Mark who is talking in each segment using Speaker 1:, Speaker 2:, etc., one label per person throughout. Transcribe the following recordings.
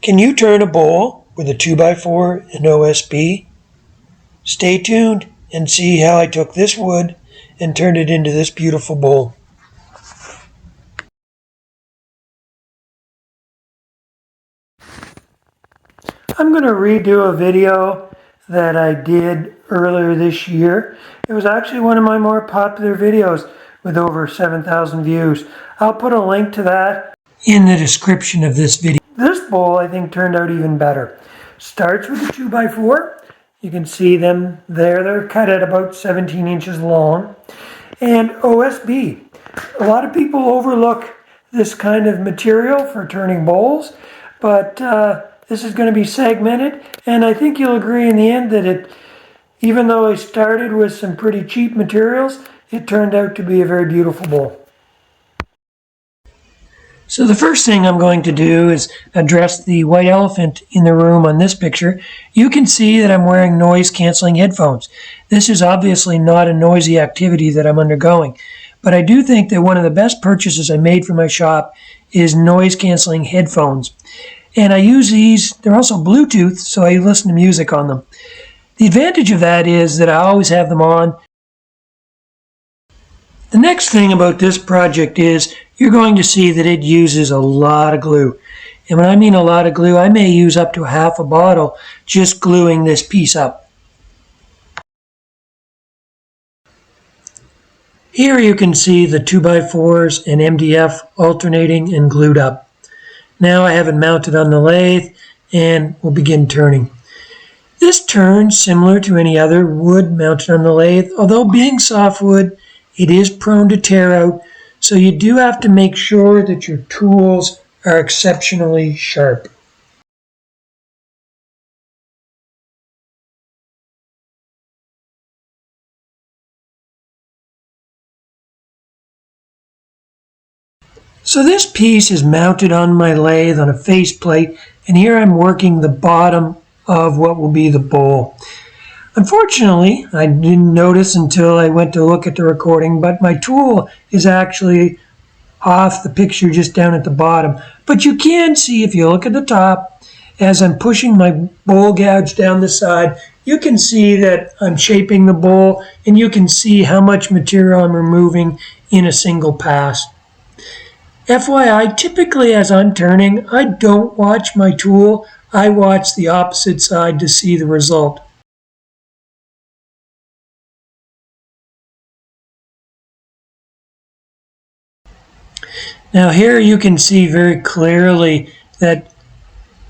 Speaker 1: Can you turn a bowl with a 2x4 and OSB? Stay tuned and see how I took this wood and turned it into this beautiful bowl. I'm going to redo a video that I did earlier this year. It was actually one of my more popular videos with over 7,000 views. I'll put a link to that in the description of this video. This bowl I think turned out even better. Starts with a 2x4. You can see them there. They're cut at about 17 inches long. And OSB. A lot of people overlook this kind of material for turning bowls, but this is going to be segmented, and I think you'll agree in the end that even though I started with some pretty cheap materials, it turned out to be a very beautiful bowl. So the first thing I'm going to do is address the white elephant in the room on this picture. You can see that I'm wearing noise-canceling headphones. This is obviously not a noisy activity that I'm undergoing, but I do think that one of the best purchases I made for my shop is noise-canceling headphones. And I use these, they're also Bluetooth, so I listen to music on them. The advantage of that is that I always have them on. The next thing about this project is you're going to see that it uses a lot of glue. And when I mean a lot of glue, I may use up to half a bottle just gluing this piece up. Here you can see the 2x4s and MDF alternating and glued up. Now I have it mounted on the lathe and we'll begin turning. This turns similar to any other wood mounted on the lathe, although being softwood, it is prone to tear out, so you do have to make sure that your tools are exceptionally sharp. So this piece is mounted on my lathe on a faceplate, and here I'm working the bottom of what will be the bowl. Unfortunately, I didn't notice until I went to look at the recording, but my tool is actually off the picture just down at the bottom. But you can see if you look at the top, as I'm pushing my bowl gouge down the side, you can see that I'm shaping the bowl, and you can see how much material I'm removing in a single pass. FYI, typically as I'm turning, I don't watch my tool. I watch the opposite side to see the result. Now here you can see very clearly that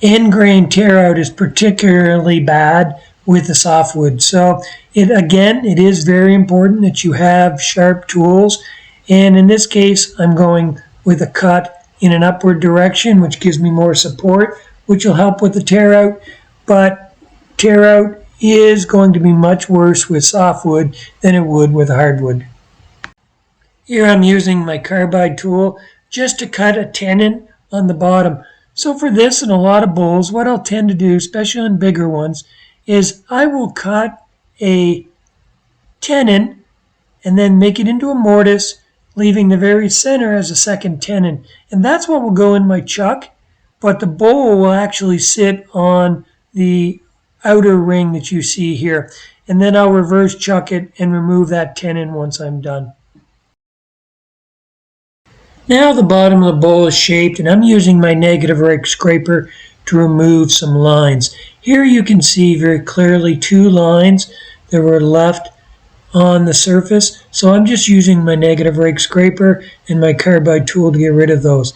Speaker 1: end grain tear out is particularly bad with the softwood. So it is very important that you have sharp tools. And in this case, I'm going with a cut in an upward direction, which gives me more support, which will help with the tear out. But tear out is going to be much worse with softwood than it would with hardwood. Here I'm using my carbide tool just to cut a tenon on the bottom. So for this and a lot of bowls, what I'll tend to do, especially on bigger ones, is I will cut a tenon and then make it into a mortise, leaving the very center as a second tenon. And that's what will go in my chuck, but the bowl will actually sit on the outer ring that you see here. And then I'll reverse chuck it and remove that tenon once I'm done. Now the bottom of the bowl is shaped, and I'm using my negative rake scraper to remove some lines. Here you can see very clearly two lines that were left on the surface, so I'm just using my negative rake scraper and my carbide tool to get rid of those.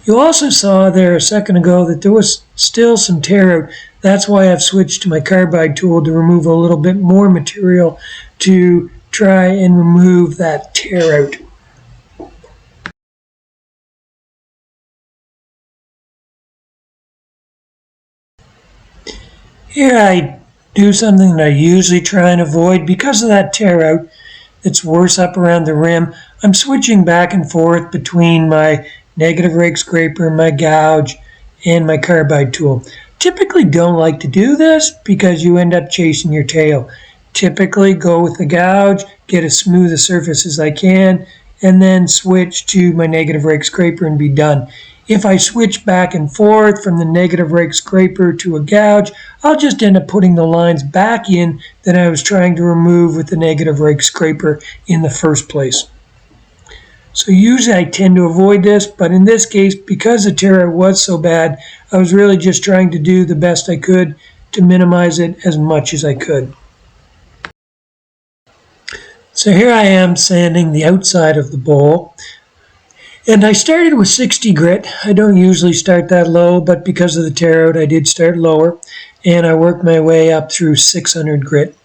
Speaker 1: You also saw there a second ago that there was still some tear out. That's why I've switched to my carbide tool to remove a little bit more material to try and remove that tear out. Here I do something that I usually try and avoid because of that tear out. It's worse up around the rim. I'm switching back and forth between my negative rake scraper, my gouge, and my carbide tool. Typically don't like to do this because you end up chasing your tail. Typically go with the gouge, get as smooth a surface as I can, and then switch to my negative rake scraper and be done. if I switch back and forth from the negative rake scraper to a gouge, I'll just end up putting the lines back in that I was trying to remove with the negative rake scraper in the first place. So usually I tend to avoid this, but in this case, because the tear out was so bad, I was really just trying to do the best I could to minimize it as much as I could. So here I am sanding the outside of the bowl. And I started with 60 grit. I don't usually start that low, but because of the tear out, I did start lower. And I worked my way up through 600 grit.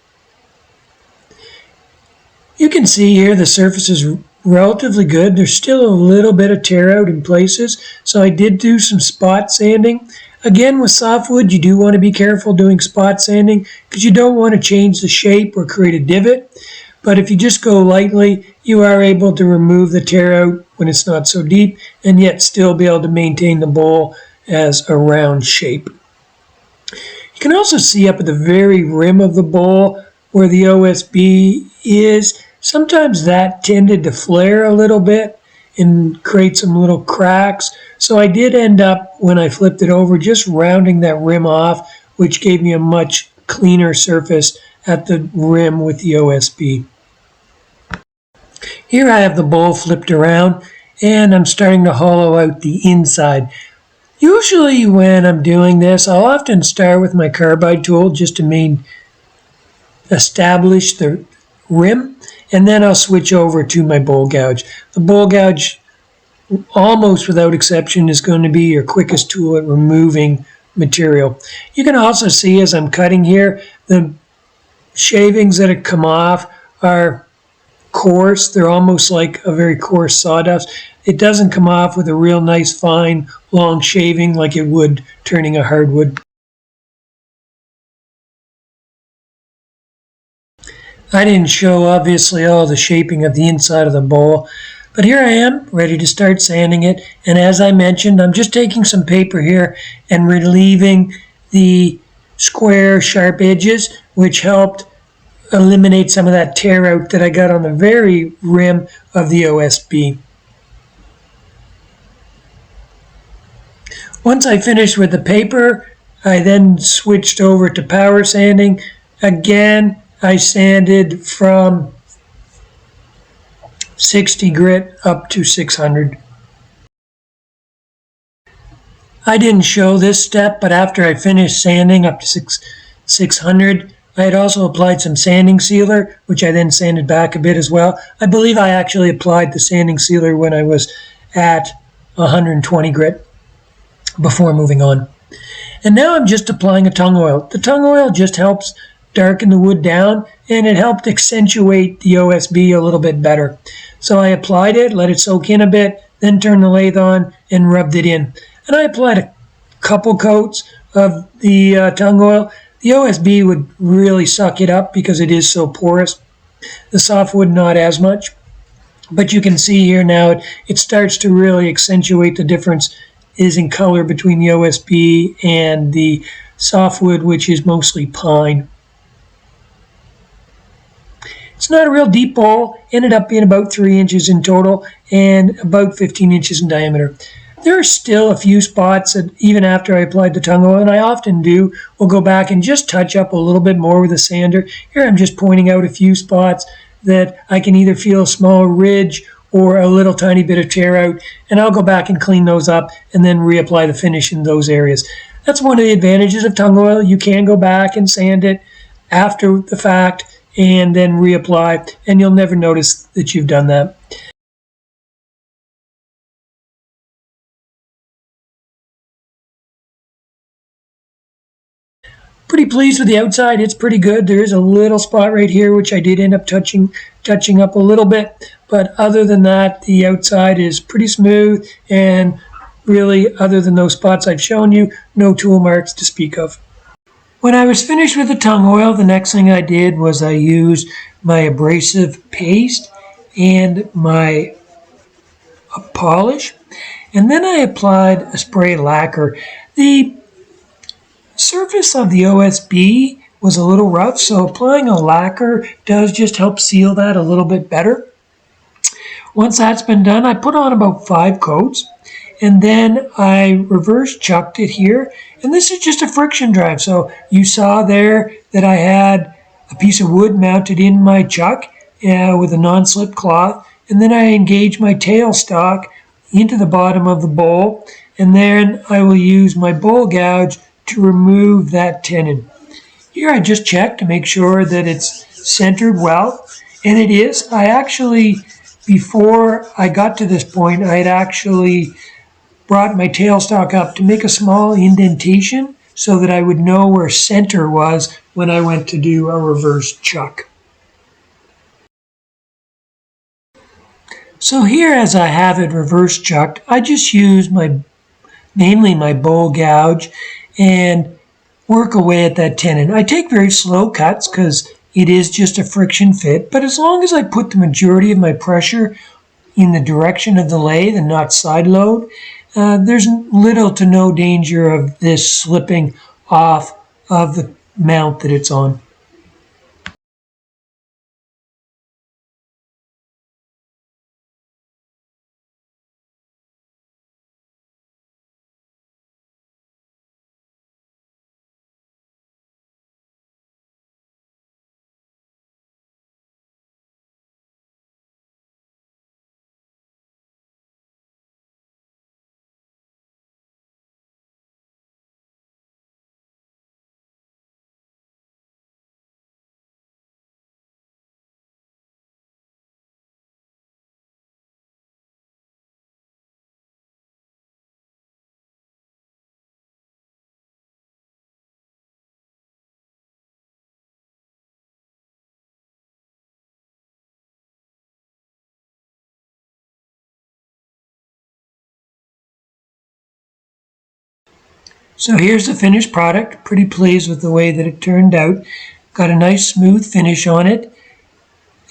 Speaker 1: You can see here the surface is relatively good. There's still a little bit of tear out in places, so I did do some spot sanding. Again, with softwood, you do want to be careful doing spot sanding because you don't want to change the shape or create a divot. But if you just go lightly, you are able to remove the tear out when it's not so deep and yet still be able to maintain the bowl as a round shape. You can also see up at the very rim of the bowl where the OSB is. Sometimes that tended to flare a little bit and create some little cracks. So I did end up, when I flipped it over, just rounding that rim off, which gave me a much cleaner surface at the rim with the OSB. Here I have the bowl flipped around and I'm starting to hollow out the inside. Usually when I'm doing this, I'll often start with my carbide tool just to establish the rim, and then I'll switch over to my bowl gouge. The bowl gouge, almost without exception, is going to be your quickest tool at removing material. You can also see as I'm cutting here, the shavings that have come off are coarse. They're almost like a very coarse sawdust. It doesn't come off with a real nice, fine, long shaving like it would turning a hardwood. I didn't show, obviously, all the shaping of the inside of the bowl, but here I am, ready to start sanding it. And as I mentioned, I'm just taking some paper here and relieving the square, sharp edges, which helped eliminate some of that tear out that I got on the very rim of the OSB. Once I finished with the paper, I then switched over to power sanding. Again, I sanded from 60 grit up to 600. I didn't show this step, but after I finished sanding up to 600, I had also applied some sanding sealer, which I then sanded back a bit as well. I believe I actually applied the sanding sealer when I was at 120 grit before moving on. And now I'm just applying a tung oil. The tung oil just helps darken the wood down, and it helped accentuate the OSB a little bit better. So I applied it, let it soak in a bit, then turned the lathe on and rubbed it in. And I applied a couple coats of the tung oil. The OSB would really suck it up because it is so porous. The softwood not as much. But you can see here now it starts to really accentuate the difference is in color between the OSB and the softwood, which is mostly pine. It's not a real deep bowl, ended up being about 3 inches in total and about 15 inches in diameter. There are still a few spots that even after I applied the tung oil, and I often do, will go back and just touch up a little bit more with a sander. Here I'm just pointing out a few spots that I can either feel a small ridge or a little tiny bit of tear out, and I'll go back and clean those up and then reapply the finish in those areas. That's one of the advantages of tung oil. You can go back and sand it after the fact and then reapply, and you'll never notice that you've done that. Pretty pleased with the outside. It's pretty good. There is a little spot right here which I did end up touching up a little bit, but other than that, the outside is pretty smooth, and really, other than those spots I've shown you, no tool marks to speak of. When I was finished with the tung oil, the next thing I did was I used my abrasive paste and my polish, and then I applied a spray lacquer. The surface of the OSB was a little rough, so applying a lacquer does just help seal that a little bit better. Once that's been done, I put on about 5 coats, and then I reverse chucked it here. And this is just a friction drive. So you saw there that I had a piece of wood mounted in my chuck with a non-slip cloth, and then I engage my tailstock into the bottom of the bowl, and then I will use my bowl gouge to remove that tenon. Here I just check to make sure that it's centered well, and it is. I actually, before I got to this point, I had actually brought my tailstock up to make a small indentation so that I would know where center was when I went to do a reverse chuck. So here, as I have it reverse chucked, I just use mainly my bowl gouge and work away at that tenon. I take very slow cuts because it is just a friction fit, but as long as I put the majority of my pressure in the direction of the lathe and not side load, there's little to no danger of this slipping off of the mount that it's on. So here's the finished product. Pretty pleased with the way that it turned out. Got a nice smooth finish on it.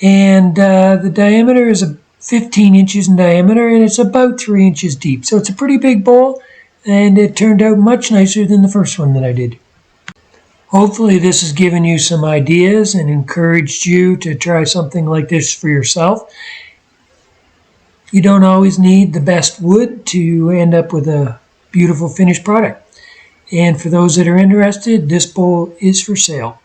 Speaker 1: And the diameter is 15 inches in diameter, and it's about 3 inches deep. So it's a pretty big bowl, and it turned out much nicer than the first one that I did. Hopefully this has given you some ideas and encouraged you to try something like this for yourself. You don't always need the best wood to end up with a beautiful finished product. And for those that are interested, this bowl is for sale.